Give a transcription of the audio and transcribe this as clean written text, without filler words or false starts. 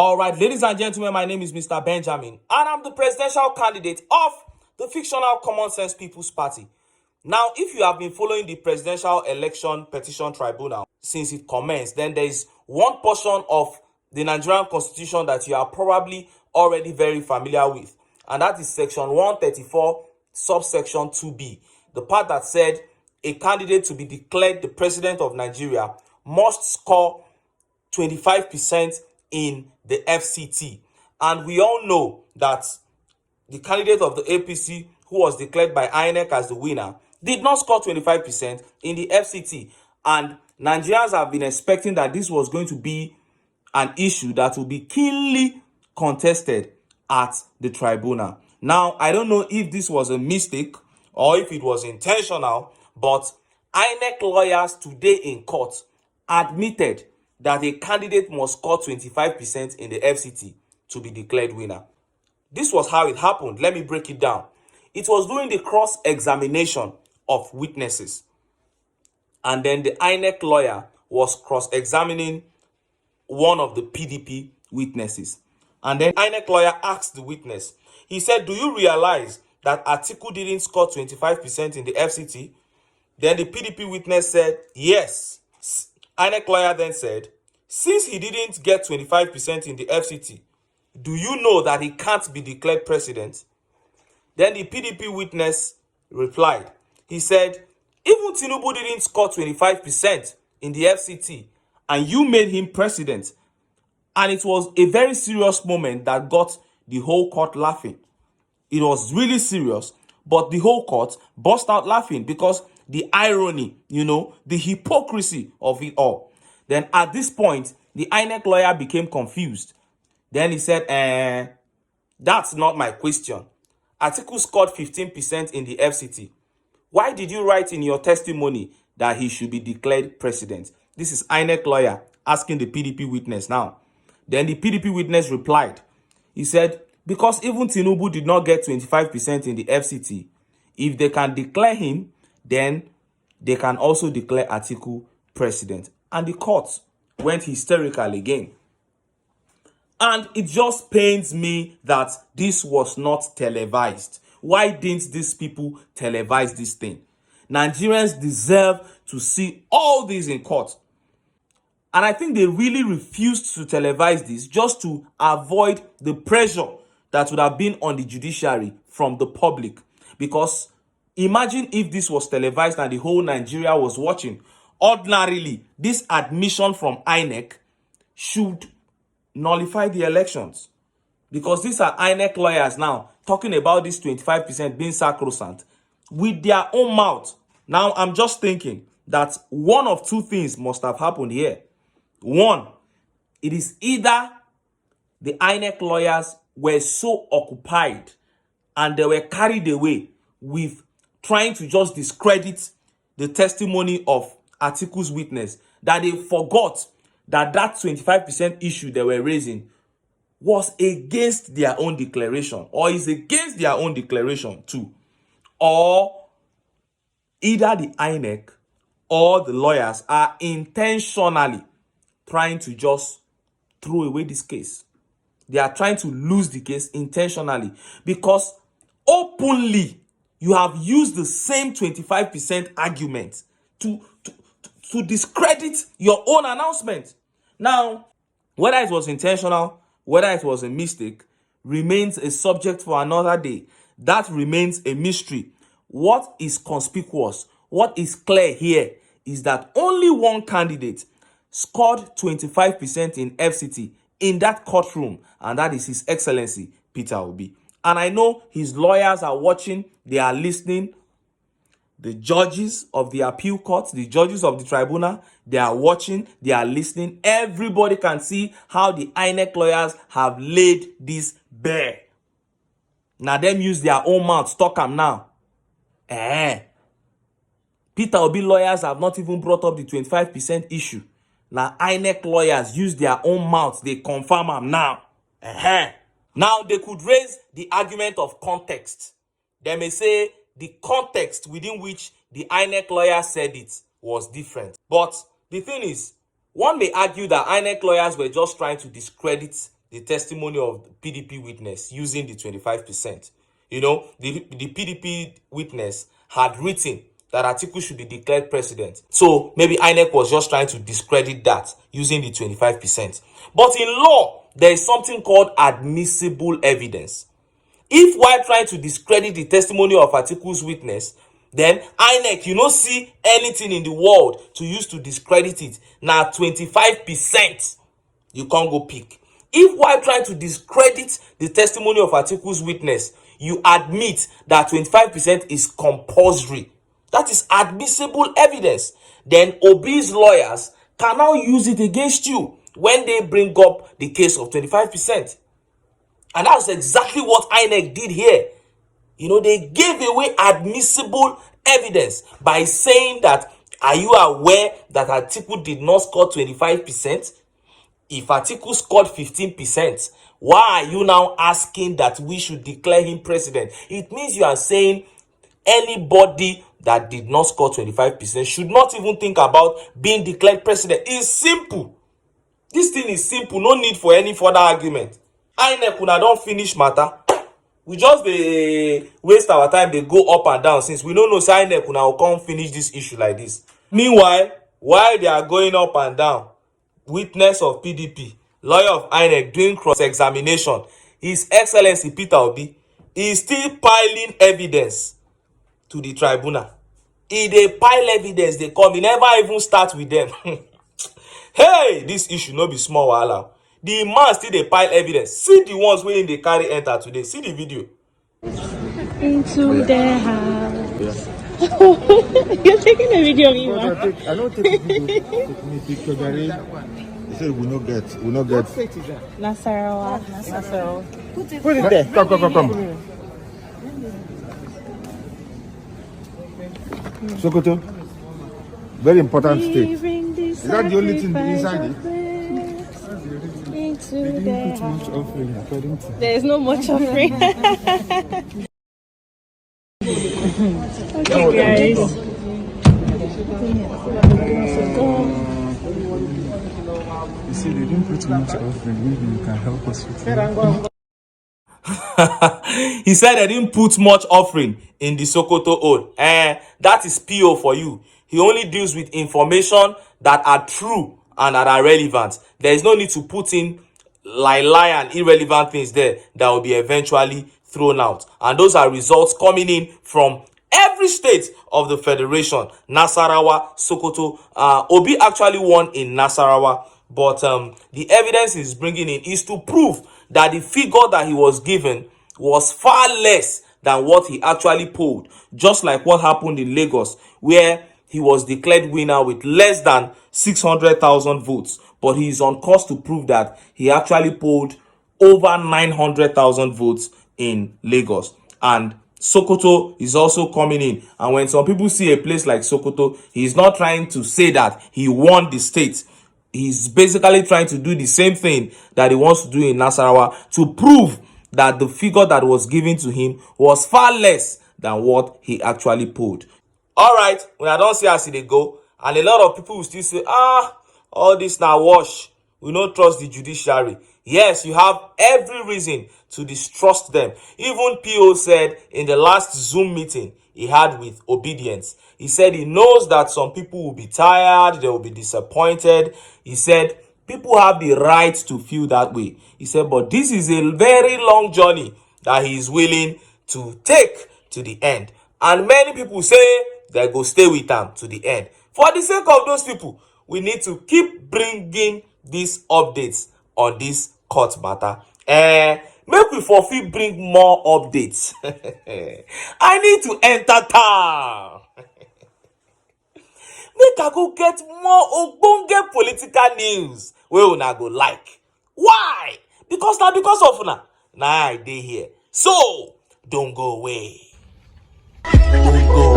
All right, ladies and gentlemen, my name is Mr. Benjamin, and I'm the presidential candidate of the fictional Common Sense People's Party. Now, if you have been following the Presidential Election Petition Tribunal since it commenced, then there is one portion of the Nigerian Constitution that you are probably already very familiar with, and that is Section 134, subsection 2B, the part that said a candidate to be declared the President of Nigeria must score 25% in the FCT. And we all know that the candidate of the APC, who was declared by INEC as the winner, did not score 25% in the FCT. And Nigerians have been expecting that this was going to be an issue that will be keenly contested at the tribunal. Now, I don't know if this was a mistake or if it was intentional, but INEC lawyers today in court admitted that a candidate must score 25% in the FCT to be declared winner. This was how it happened. Let me break it down. It was during the cross-examination of witnesses. And then the INEC lawyer was cross-examining one of the PDP witnesses. And then INEC lawyer asked the witness, he said, "Do you realize that Atiku didn't score 25% in the FCT?" Then the PDP witness said, "Yes." INEC lawyer then said, "Since he didn't get 25% in the FCT, do you know that he can't be declared president?" Then the PDP witness replied. He said, "Even Tinubu didn't score 25% in the FCT, and you made him president." And it was a very serious moment that got the whole court laughing. It was really serious, but the whole court burst out laughing because the irony, the hypocrisy of it all. Then at this point, the INEC lawyer became confused. Then he said, that's not my question. Atiku scored 15% in the FCT. Why did you write in your testimony that he should be declared president? This is INEC lawyer asking the PDP witness now. Then the PDP witness replied. He said, because even Tinubu did not get 25% in the FCT, if they can declare him, then they can also declare Atiku president. And the court went hysterical again. And it just pains me that this was not televised. Why didn't these people televise this thing? Nigerians deserve to see all this in court. And I think they really refused to televise this just to avoid the pressure that would have been on the judiciary from the public. Because imagine if this was televised and the whole Nigeria was watching. Ordinarily, this admission from INEC should nullify the elections. Because these are INEC lawyers now talking about this 25% being sacrosanct with their own mouth. Now, I'm just thinking that one of two things must have happened here. One, it is either the INEC lawyers were so occupied and they were carried away with trying to just discredit the testimony of Atiku's witness that they forgot that 25% issue they were raising was against their own declaration or is against their own declaration too. Or either the INEC or the lawyers are intentionally trying to just throw away this case. They are trying to lose the case intentionally because openly you have used the same 25% argument to discredit your own announcement. Now, whether it was intentional, whether it was a mistake, remains a subject for another day. That remains a mystery. What is conspicuous, what is clear here is that only one candidate scored 25% in FCT in that courtroom, and that is His Excellency Peter Obi. And I know his lawyers are watching, they are listening. The judges of the appeal court, the judges of the tribunal, they are watching, they are listening. Everybody can see how the INEC lawyers have laid this bare. Now them use their own mouth, talk them now. Peter Obi lawyers have not even brought up the 25% issue. Now INEC lawyers use their own mouth, they confirm them now. Now they could raise the argument of context. They may say the context within which the INEC lawyer said it was different. But the thing is, one may argue that INEC lawyers were just trying to discredit the testimony of the PDP witness using the 25%. You know, the PDP witness had written that Atiku should be declared president. So maybe INEC was just trying to discredit that using the 25%. But in law, there is something called admissible evidence. If while trying to discredit the testimony of Atiku's witness, then INEC, you no see anything in the world to use to discredit it. Now 25%, you can't go pick. If while trying to discredit the testimony of Atiku's witness, you admit that 25% is compulsory, that is admissible evidence, then Obi's lawyers can now use it against you when they bring up the case of 25%. And that's exactly what INEC did here. You know, they gave away admissible evidence by saying that, are you aware that Atiku did not score 25%? If Atiku scored 15%, why are you now asking that we should declare him president? It means you are saying anybody that did not score 25% should not even think about being declared president. It's simple. This thing is simple. No need for any further argument. INEC una don finish matter. We just waste our time. They go up and down since we don't know say INEC una will come finish this issue like this. Meanwhile, while they are going up and down, witness of PDP, lawyer of INEC doing cross-examination, His Excellency Peter Obi is still piling evidence to the tribunal. If they pile evidence, they come. He never even start with them. Hey, this issue no be small wahala. The man still dey pile evidence. See the ones wey they carry enter today. See the video. Into their house. You're taking a video of me, man. I don't take a video. Take me picture, Gary. He said we not get. What state is that? Nasarawa. Put it there. Come. Sokoto. Very important state. Is that the only thing inside it? Into their house. There is no much offering. Okay, guys. You see, they didn't put much offering. Maybe you can help us with it. He said they didn't put much offering in the Sokoto ode. That is PO for you. He only deals with information that are true and that are relevant. There is no need to put in lie and irrelevant things there that will be eventually thrown out. And those are results coming in from every state of the federation. Nasarawa, Sokoto. Obi actually won in Nasarawa, but the evidence is bringing in is to prove that the figure that he was given was far less than what he actually polled. Just like what happened in Lagos, where he was declared winner with less than 600,000 votes. But he is on course to prove that he actually polled over 900,000 votes in Lagos. And Sokoto is also coming in. And when some people see a place like Sokoto, he's not trying to say that he won the state. He's basically trying to do the same thing that he wants to do in Nasarawa to prove that the figure that was given to him was far less than what he actually polled. All right, when I don't see as they go, and a lot of people will still say, all this now wash. We don't trust the judiciary. Yes, you have every reason to distrust them. Even PO said in the last Zoom meeting he had with OBidients, he said he knows that some people will be tired, they will be disappointed. He said people have the right to feel that way. He said, but this is a very long journey that he is willing to take to the end. And many people say they go stay with them to the end. For the sake of those people, we need to keep bringing these updates on this court matter. Make we for fit bring more updates. I need to enter town. Make I go get more ogbonge political news wey una go like. Why? Because of una. Now I dey here. So don't go away. Don't go